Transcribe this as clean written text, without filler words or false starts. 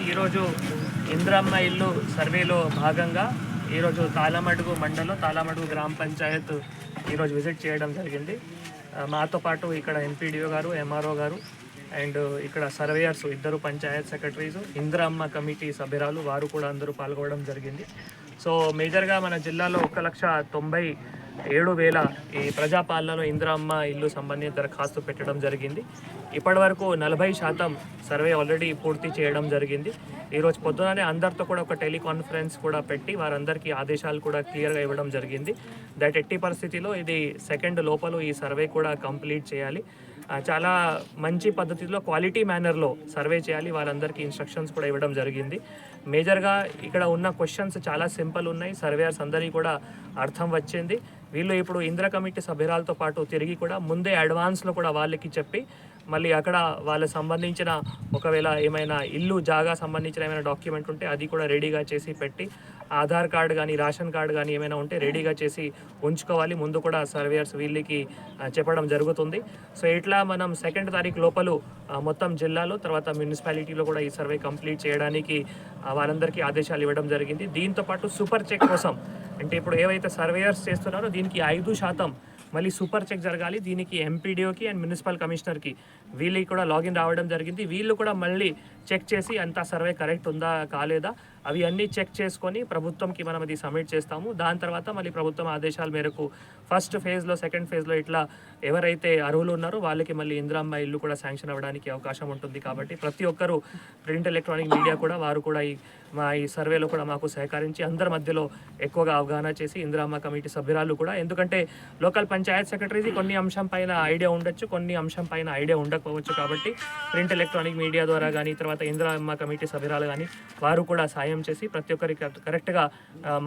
ఈరోజు ఇంద్రమ్మ ఇల్లు సర్వేలో భాగంగా ఈరోజు తాళమడుగు మండలం తాళమడుగు గ్రామ పంచాయత్ ఈరోజు విజిట్ చేయడం జరిగింది. మాతో పాటు ఇక్కడ ఎంపీడీఓ గారు, ఎంఆర్ఓ గారు అండ్ ఇక్కడ సర్వేయర్స్ ఇద్దరు పంచాయత్ సెక్రటరీస్, ఇంద్రమ్మ కమిటీ సభ్యురాలు వారు కూడా అందరూ పాల్గొనడం జరిగింది. సో మేజర్గా మన జిల్లాలో 1,97,000 ఈ ప్రజాపాలనలో ఇంద్రమ్మ ఇల్లు సంబంధించి దరఖాస్తు పెట్టడం జరిగింది. ఇప్పటి వరకు 40% సర్వే ఆల్రెడీ పూర్తి చేయడం జరిగింది. ఈరోజు పొద్దుననే అందరితో కూడా ఒక టెలికాన్ఫరెన్స్ కూడా పెట్టి వారందరికీ ఆదేశాలు కూడా క్లియర్గా ఇవ్వడం జరిగింది. దట్ ఎట్టి పరిస్థితిలో ఇది సెకండ్ లోపల ఈ సర్వే కూడా కంప్లీట్ చేయాలి. చాలా మంచి పద్ధతిలో క్వాలిటీ మేనర్లో సర్వే చేయాలి. వాళ్ళందరికీ ఇన్స్ట్రక్షన్స్ కూడా ఇవ్వడం జరిగింది. మేజర్గా ఇక్కడ ఉన్న క్వశ్చన్స్ చాలా సింపుల్ ఉన్నాయి. సర్వేయర్స్ అందరికీ కూడా అర్థం వచ్చింది. వీళ్ళు ఇప్పుడు ఇంద్ర కమిటీ సభ్యురాలతో పాటు తిరిగి కూడా ముందే అడ్వాన్స్లో కూడా వాళ్ళకి చెప్పి మళ్ళీ అక్కడ వాళ్ళకి సంబంధించిన ఒకవేళ ఏమైనా ఇల్లు జాగా సంబంధించిన ఏమైనా డాక్యుమెంట్ ఉంటే అది కూడా రెడీగా చేసి పెట్టి, ఆధార్ కార్డు కానీ రేషన్ కార్డు కానీ ఏమైనా ఉంటే రెడీగా చేసి ఉంచుకోవాలి. ముందు కూడా సర్వేయర్స్ వీళ్ళకి చెప్పడం జరుగుతుంది. సో ఇట్లా మనం 2వ తారీఖు లోపల మొత్తం జిల్లాలో తర్వాత మున్సిపాలిటీలో కూడా ఈ సర్వే కంప్లీట్ చేయడానికి వాళ్ళందరికీ ఆదేశాలు ఇవ్వడం జరిగింది. దీంతోపాటు సూపర్ చెక్ కోసం అంటే ఇప్పుడు ఏవైతే సర్వేయర్స్ చేస్తున్నారో దీనికి 5% మళ్ళీ సూపర్ చెక్ జరగాలి. దీనికి ఎంపీడీఓకి అండ్ మున్సిపల్ కమిషనర్కి వీళ్ళకి కూడా లాగిన్ రావడం జరిగింది. వీళ్ళు కూడా మళ్ళీ చెక్ చేసి అంతా సర్వే కరెక్ట్ ఉందా కాలేదా అవి అన్నీ చెక్ చేసుకొని ప్రభుత్వంకి మనం అది సబ్మిట్ చేస్తాము. దాని తర్వాత మళ్ళీ ప్రభుత్వం ఆదేశాల మేరకు ఫస్ట్ ఫేజ్లో, సెకండ్ ఫేజ్లో ఇట్లా ఎవరైతే అర్హులు ఉన్నారో వాళ్ళకి మళ్ళీ ఇంద్రమ్మ ఇల్లు కూడా శాంక్షన్ అవ్వడానికి అవకాశం ఉంటుంది. కాబట్టి ప్రతి ఒక్కరూ ప్రింట్ ఎలక్ట్రానిక్ మీడియా కూడా వారు కూడా ఈ సర్వేలో కూడా మాకు సహకరించి అందరి మధ్యలో ఎక్కువగా అవగాహన చేసి ఇంద్రమ్మ కమిటీ సభ్యురాలు కూడా, ఎందుకంటే లోకల్ పంచాయత్ సెక్రటరీకి కొన్ని అంశం పైన ఐడియా ఉండొచ్చు, కొన్ని అంశం పైన ఐడియా ఉండకపోవచ్చు. కాబట్టి ప్రింట్ ఎలక్ట్రానిక్ మీడియా ద్వారా కానీ తర్వాత ఇంద్రమ్మ కమిటీ సభ్యురాలు కానీ వారు కూడా సాయం చేసి ప్రతి ఒక్కరికి కరెక్ట్గా